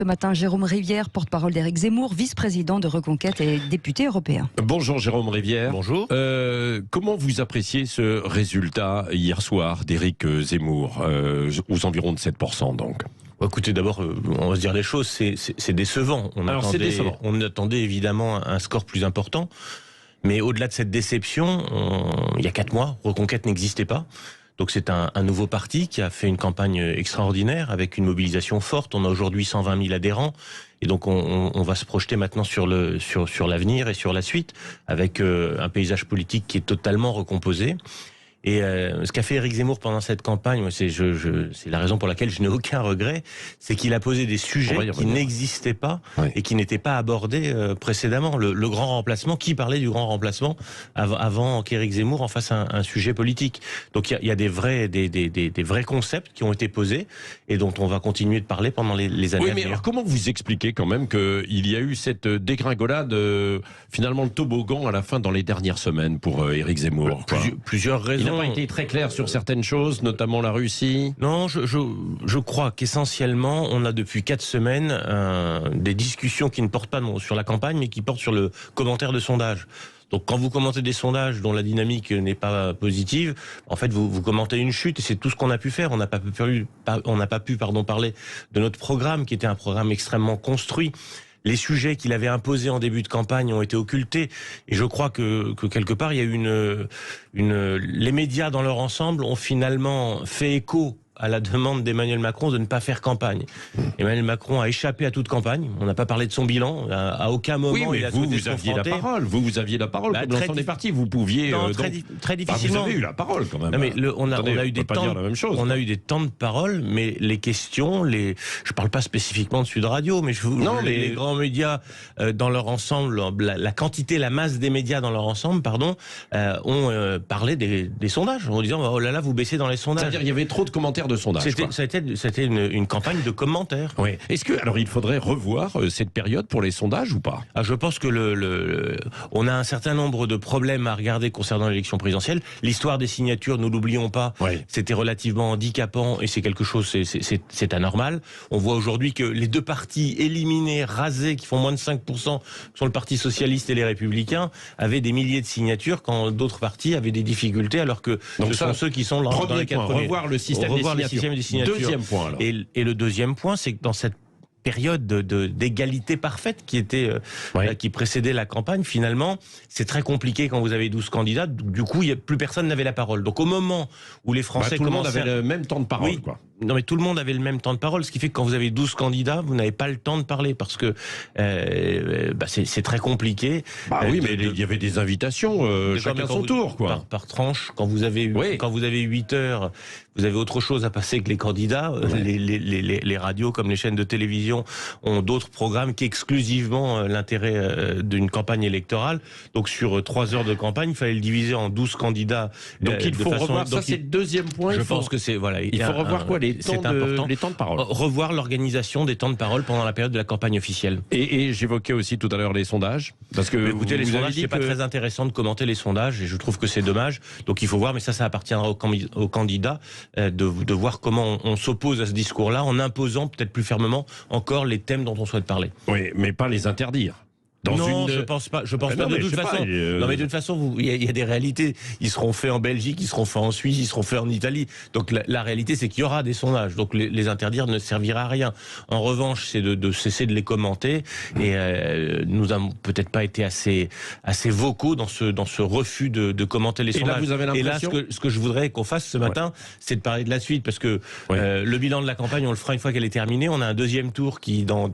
Ce matin, Jérôme Rivière, porte-parole d'Éric Zemmour, vice-président de Reconquête et député européen. Bonjour Jérôme Rivière. Bonjour. Comment vous appréciez ce résultat hier soir d'Éric Zemmour, aux environs de 7% donc? Écoutez, d'abord, on va se dire les choses, c'est décevant. C'est décevant. On attendait évidemment un score plus important. Mais au-delà de cette déception, il y a 4 mois, Reconquête n'existait pas. Donc c'est un nouveau parti qui a fait une campagne extraordinaire avec une mobilisation forte. On a aujourd'hui 120 000 adhérents. Et donc on va se projeter maintenant sur l'avenir et sur la suite avec un paysage politique qui est totalement recomposé. Et ce qu'a fait Éric Zemmour pendant cette campagne, c'est la raison pour laquelle je n'ai aucun regret, c'est qu'il a posé des sujets qui n'existaient pas et qui n'étaient pas abordés précédemment. Le grand remplacement, qui parlait du grand remplacement avant qu'Éric Zemmour en fasse un sujet politique. Donc il y a des vrais concepts qui ont été posés et dont on va continuer de parler pendant les années à venir. Mais alors comment vous expliquez quand même qu'il y a eu cette dégringolade, finalement le toboggan à la fin dans les dernières semaines pour Éric Zemmour? Plusieurs raisons. Il n'a pas été très clair sur certaines choses, notamment la Russie. Non, je crois qu'essentiellement, on a depuis 4 semaines des discussions qui ne portent pas sur la campagne, mais qui portent sur le commentaire de sondage. Donc quand vous commentez des sondages dont la dynamique n'est pas positive, en fait vous commentez une chute et c'est tout ce qu'on a pu faire. On n'a pas pu parler de notre programme qui était un programme extrêmement construit. Les sujets qu'il avait imposés en début de campagne ont été occultés. Et je crois que quelque part, il y a eu les médias dans leur ensemble ont finalement fait écho à la demande d'Emmanuel Macron de ne pas faire campagne. Emmanuel Macron a échappé à toute campagne. On n'a pas parlé de son bilan. À aucun moment il a souhaité se confronter. Vous aviez la parole. Comme l'ensemble des partis, vous pouviez. Très difficilement. Vous avez eu la parole quand même. Non, mais on a eu des temps de parole, mais les questions, je parle pas spécifiquement de Sud Radio, mais les grands médias dans leur ensemble, la quantité, la masse des médias dans leur ensemble, ont parlé des sondages en disant oh là là, vous baissez dans les sondages. C'est-à-dire il y avait trop de commentaires de sondages. C'était une campagne de commentaires. Oui. Est-ce que alors il faudrait revoir cette période pour les sondages ou pas? Je pense que on a un certain nombre de problèmes à regarder concernant l'élection présidentielle. L'histoire des signatures, nous l'oublions pas, c'était relativement handicapant et c'est quelque chose, c'est anormal. On voit aujourd'hui que les deux partis éliminés, rasés, qui font moins de 5%, sont le Parti socialiste et les Républicains, avaient des milliers de signatures quand d'autres partis avaient des difficultés, alors que ce sont ceux qui sont dans les 4 premiers. Revoir le système des signatures. Deuxième point alors. Et le deuxième point, c'est que dans cette période d'égalité parfaite qui précédait la campagne, finalement, c'est très compliqué quand vous avez 12 candidats. Du coup, plus personne n'avait la parole. Donc au moment où les Français tout le monde avait le même temps de parole, quoi. Non, mais tout le monde avait le même temps de parole, ce qui fait que quand vous avez 12 candidats, vous n'avez pas le temps de parler parce que c'est très compliqué. Mais il y avait des invitations, chacun son tour, quoi. Par tranche, quand vous avez 8 heures, vous avez autre chose à passer que les candidats. Les radios comme les chaînes de télévision ont d'autres programmes qu'exclusivement l'intérêt d'une campagne électorale. Donc sur 3 heures de campagne, il fallait le diviser en 12 candidats. Donc il faut revoir, ça c'est le deuxième point. Je pense que c'est il faut revoir quoi, les temps de parole. Revoir l'organisation des temps de parole pendant la période de la campagne officielle. Et j'évoquais aussi tout à l'heure les sondages. Parce que écoutez, les sondages, c'est pas très intéressant de commenter les sondages et je trouve que c'est dommage. Donc il faut voir, mais ça appartiendra aux candidats de voir comment on s'oppose à ce discours-là en imposant peut-être plus fermement encore les thèmes dont on souhaite parler. Oui, mais pas les interdire. Je pense pas. De toute façon, mais de toute façon, il y a des réalités. Ils seront faits en Belgique, ils seront faits en Suisse, ils seront faits en Italie. Donc la réalité, c'est qu'il y aura des sondages. Donc les interdire ne servira à rien. En revanche, c'est de cesser de les commenter. Et nous n'avons peut-être pas été assez vocaux dans ce refus de commenter les sondages. Et là, ce que je voudrais qu'on fasse ce matin, c'est de parler de la suite, parce que le bilan de la campagne, on le fera une fois qu'elle est terminée. On a un deuxième tour qui dans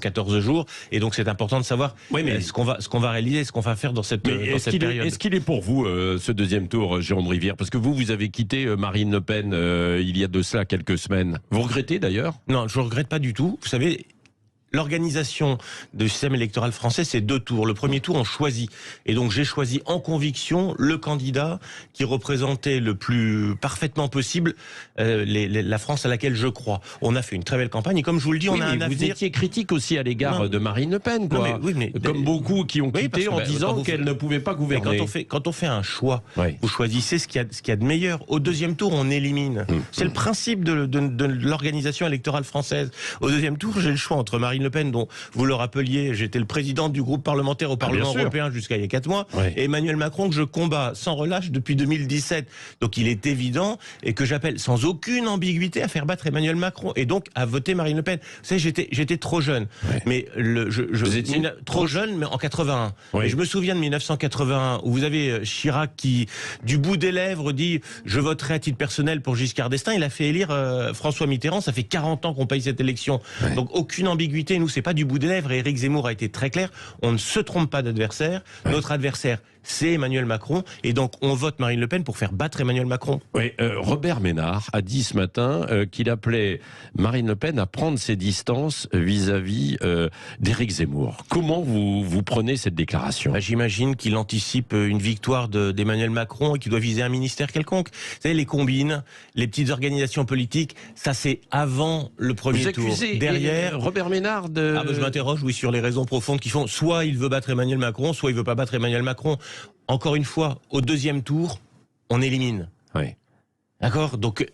14 jours, et donc c'est important de savoir. Ce qu'on va réaliser, ce qu'on va faire dans cette période. Est-ce qu'il est pour vous ce deuxième tour, Jérôme Rivière? Parce que vous avez quitté Marine Le Pen il y a de cela quelques semaines. Vous regrettez d'ailleurs? Non, je regrette pas du tout. Vous savez, l'organisation du système électoral français, c'est 2 tours. Le premier tour, on choisit. Et donc, j'ai choisi en conviction le candidat qui représentait le plus parfaitement possible la France à laquelle je crois. On a fait une très belle campagne. Et comme je vous le dis, on a un avenir... Vous étiez critique aussi à l'égard de Marine Le Pen, quoi. Non, mais, comme beaucoup qui ont quitté en disant qu'elle ne pouvait pas gouverner. Quand on fait un choix, vous choisissez ce qu'il y a de meilleur. Au deuxième tour, on élimine. C'est le principe de l'organisation électorale française. Au deuxième tour, j'ai le choix entre Marine Le Pen, dont vous le rappeliez, j'étais le président du groupe parlementaire au Parlement européen jusqu'à il y a 4 mois, et Emmanuel Macron, que je combats sans relâche depuis 2017. Donc il est évident, et que j'appelle sans aucune ambiguïté à faire battre Emmanuel Macron, et donc à voter Marine Le Pen. Vous savez, j'étais trop jeune. Mais vous étiez trop jeune, mais en 81. Et je me souviens de 1981, où vous avez Chirac qui, du bout des lèvres, dit « Je voterai à titre personnel pour Giscard d'Estaing ». Il a fait élire François Mitterrand. Ça fait 40 ans qu'on paye cette élection. Donc aucune ambiguïté. Nous, c'est pas du bout des lèvres. Et Éric Zemmour a été très clair. On ne se trompe pas d'adversaire. Notre adversaire, c'est Emmanuel Macron. Et donc, on vote Marine Le Pen pour faire battre Emmanuel Macron. Oui, Robert Ménard a dit ce matin qu'il appelait Marine Le Pen à prendre ses distances vis-à-vis d'Éric Zemmour. Comment vous prenez cette déclaration ? J'imagine qu'il anticipe une victoire d'Emmanuel Macron et qu'il doit viser un ministère quelconque. Vous savez, les combines, les petites organisations politiques, ça c'est avant le premier tour. Derrière, Robert Ménard de... je m'interroge, sur les raisons profondes qui font soit il veut battre Emmanuel Macron, soit il veut pas battre Emmanuel Macron. Encore une fois, au deuxième tour, on élimine. Oui. D'accord ? Donc,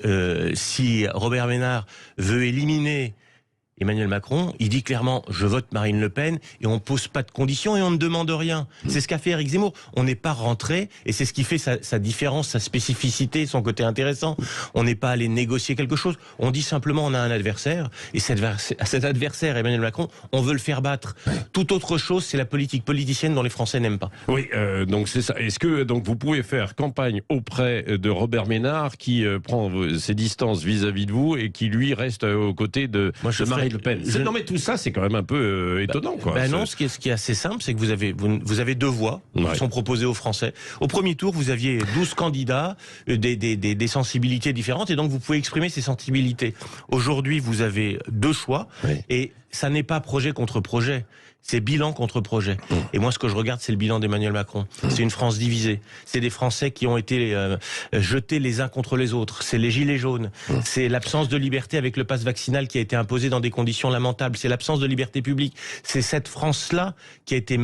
si Robert Ménard veut éliminer Emmanuel Macron, il dit clairement « je vote Marine Le Pen » et on ne pose pas de conditions et on ne demande rien. C'est ce qu'a fait Éric Zemmour. On n'est pas rentré et c'est ce qui fait sa différence, sa spécificité, son côté intéressant. On n'est pas allé négocier quelque chose. On dit simplement on a un adversaire et cet adversaire, Emmanuel Macron, on veut le faire battre. Toute autre chose, c'est la politique politicienne dont les Français n'aiment pas. Oui, donc c'est ça. Est-ce que donc vous pouvez faire campagne auprès de Robert Ménard qui prend ses distances vis-à-vis de vous et qui lui reste aux côtés de Marine Le Pen. Non mais tout ça c'est quand même un peu étonnant quoi. Non, ce qui est assez simple, c'est que vous avez 2 voies qui sont proposées aux Français. Au premier tour, vous aviez 12 candidats, des sensibilités différentes, et donc vous pouvez exprimer ces sensibilités. Aujourd'hui, vous avez 2 choix, et ça n'est pas projet contre projet. C'est bilan contre projet. Et moi, ce que je regarde, c'est le bilan d'Emmanuel Macron. C'est une France divisée. C'est des Français qui ont été jetés les uns contre les autres. C'est les gilets jaunes. C'est l'absence de liberté avec le pass vaccinal qui a été imposé dans des conditions lamentables. C'est l'absence de liberté publique. C'est cette France-là qui a été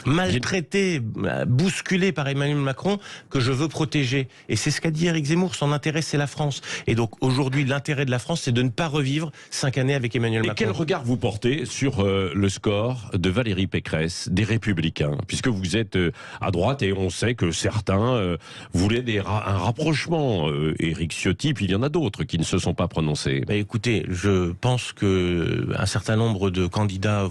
maltraitée, bousculée par Emmanuel Macron que je veux protéger. Et c'est ce qu'a dit Éric Zemmour. Son intérêt, c'est la France. Et donc, aujourd'hui, l'intérêt de la France, c'est de ne pas revivre 5 années avec Emmanuel Macron. Et quel regard vous portez sur le score de Valérie Pécresse, des Républicains, puisque vous êtes à droite et on sait que certains voulaient un rapprochement. Éric Ciotti, puis il y en a d'autres qui ne se sont pas prononcés. Écoutez, je pense que un certain nombre de candidats,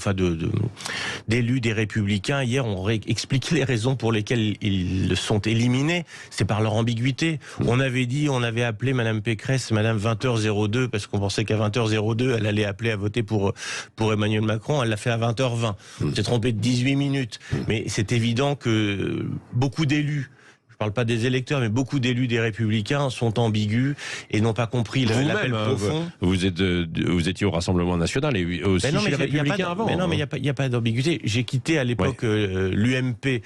d'élus des Républicains, hier, ont expliqué les raisons pour lesquelles ils sont éliminés. C'est par leur ambiguïté. On avait appelé Madame Pécresse, Madame 20h02, parce qu'on pensait qu'à 20h02, elle allait appeler à voter pour Emmanuel Macron. Elle l'a fait à 20h20. On s'est trompé de 18 minutes. Mais c'est évident que beaucoup d'élus, je ne parle pas des électeurs, mais beaucoup d'élus des Républicains sont ambigus et n'ont pas compris l'appel profond. Vous étiez au Rassemblement National et aussi chez les Républicains avant. Mais non, mais il n'y a pas d'ambiguïté. J'ai quitté à l'époque l'UMP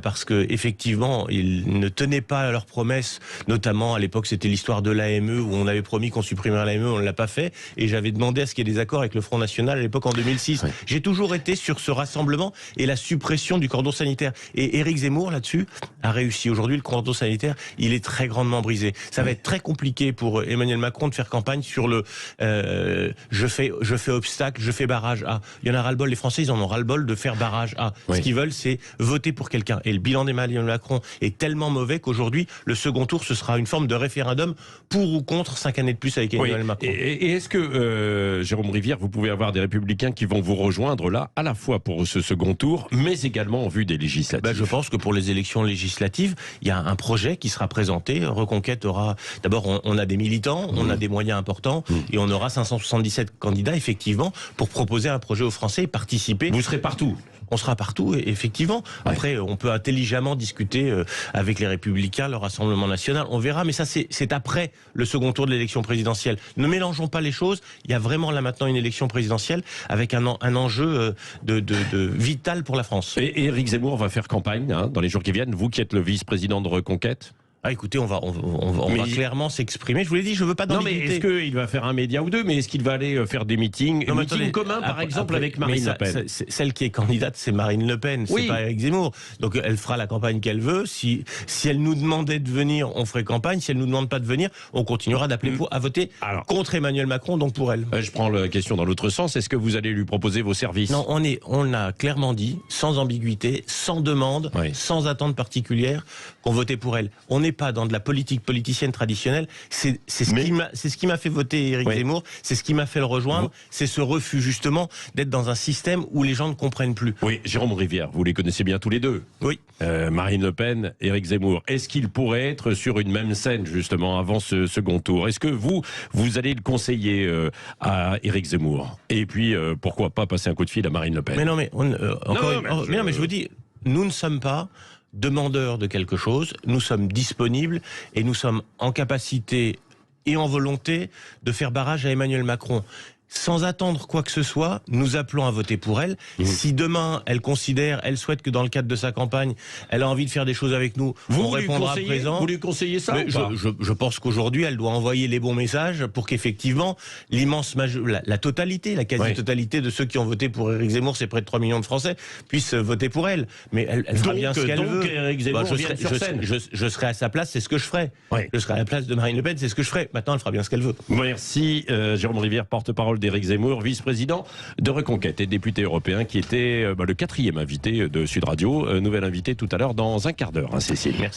parce que effectivement, ils ne tenaient pas à leurs promesses. Notamment, à l'époque, c'était l'histoire de l'AME où on avait promis qu'on supprimerait l'AME, on ne l'a pas fait. Et j'avais demandé à ce qu'il y ait des accords avec le Front National à l'époque en 2006. J'ai toujours été sur ce rassemblement et la suppression du cordon sanitaire. Et Éric Zemmour, là-dessus, a réussi. Aujourd'hui, le cordon sanitaire, il est très grandement brisé. Ça va être très compliqué pour Emmanuel Macron de faire campagne sur le je fais obstacle, je fais barrage A. Il y en a ras-le-bol, les Français, ils en ont ras-le-bol de faire barrage A. Ce qu'ils veulent, c'est voter pour quelqu'un. Et le bilan d'Emmanuel Macron est tellement mauvais qu'aujourd'hui, le second tour, ce sera une forme de référendum pour ou contre 5 années de plus avec Emmanuel Macron. Et est-ce que, Jérôme Rivière, vous pouvez avoir des Républicains qui vont vous rejoindre là, à la fois pour ce second tour, mais également en vue des législatives? Je pense que pour les élections législatives, il y a un projet qui sera présenté. Reconquête aura... D'abord, on a des militants, on a des moyens importants, et on aura 577 candidats, effectivement, pour proposer un projet aux Français et participer. Vous serez partout? on sera partout, et effectivement. Après, on peut intelligemment discuter avec les Républicains, le Rassemblement national, on verra, mais ça c'est après le second tour de l'élection présidentielle. Ne mélangeons pas les choses, il y a vraiment là maintenant une élection présidentielle avec un enjeu vital pour la France. Et Éric Zemmour va faire campagne dans les jours qui viennent, vous qui êtes le vice-président de Reconquête. Ah, écoutez, on va clairement s'exprimer. Je vous l'ai dit, je veux pas d'ambiguïté. Non, mais est-ce qu'il va faire un média ou deux? Mais est-ce qu'il va aller faire des meetings, communs, par exemple, avec Marine Le Pen? Celle qui est candidate, c'est Marine Le Pen, c'est pas Éric Zemmour. Donc elle fera la campagne qu'elle veut. Si elle nous demandait de venir, on ferait campagne. Si elle nous demande pas de venir, on continuera d'appeler à voter contre Emmanuel Macron, donc pour elle. Je prends la question dans l'autre sens. Est-ce que vous allez lui proposer vos services? Non, on a clairement dit, sans ambiguïté, sans demande, sans attente particulière, qu'on votait pour elle. On n'est pas dans de la politique politicienne traditionnelle. C'est ce qui m'a fait voter Éric Zemmour, c'est ce qui m'a fait le rejoindre, c'est ce refus justement d'être dans un système où les gens ne comprennent plus. Oui, Jérôme Rivière, vous les connaissez bien tous les deux. Oui. Marine Le Pen, Éric Zemmour. Est-ce qu'ils pourraient être sur une même scène justement avant ce second tour? Est-ce que vous allez le conseiller à Éric Zemmour? Et puis pourquoi pas passer un coup de fil à Marine Le Pen? Mais non, mais mais je vous dis, nous ne sommes pas demandeurs de quelque chose, nous sommes disponibles et nous sommes en capacité et en volonté de faire barrage à Emmanuel Macron. Sans attendre quoi que ce soit, nous appelons à voter pour elle. Si demain, elle souhaite que dans le cadre de sa campagne, elle a envie de faire des choses avec nous, on répondra présent. Vous lui conseillez ça ou pas? Je pense qu'aujourd'hui, elle doit envoyer les bons messages pour qu'effectivement, la totalité, la quasi-totalité de ceux qui ont voté pour Éric Zemmour, c'est près de 3 millions de Français, puissent voter pour elle. Mais elle fera bien ce qu'elle veut. Éric Zemmour je serai à sa place, c'est ce que je ferai. Je serai à la place de Marine Le Pen, c'est ce que je ferai. Maintenant, elle fera bien ce qu'elle veut. Merci Jérôme Rivière, porte-parole d'Éric Zemmour, vice-président de Reconquête et député européen, qui était le 4e invité de Sud Radio. Nouvel invité tout à l'heure dans un quart d'heure, Cécile. Merci.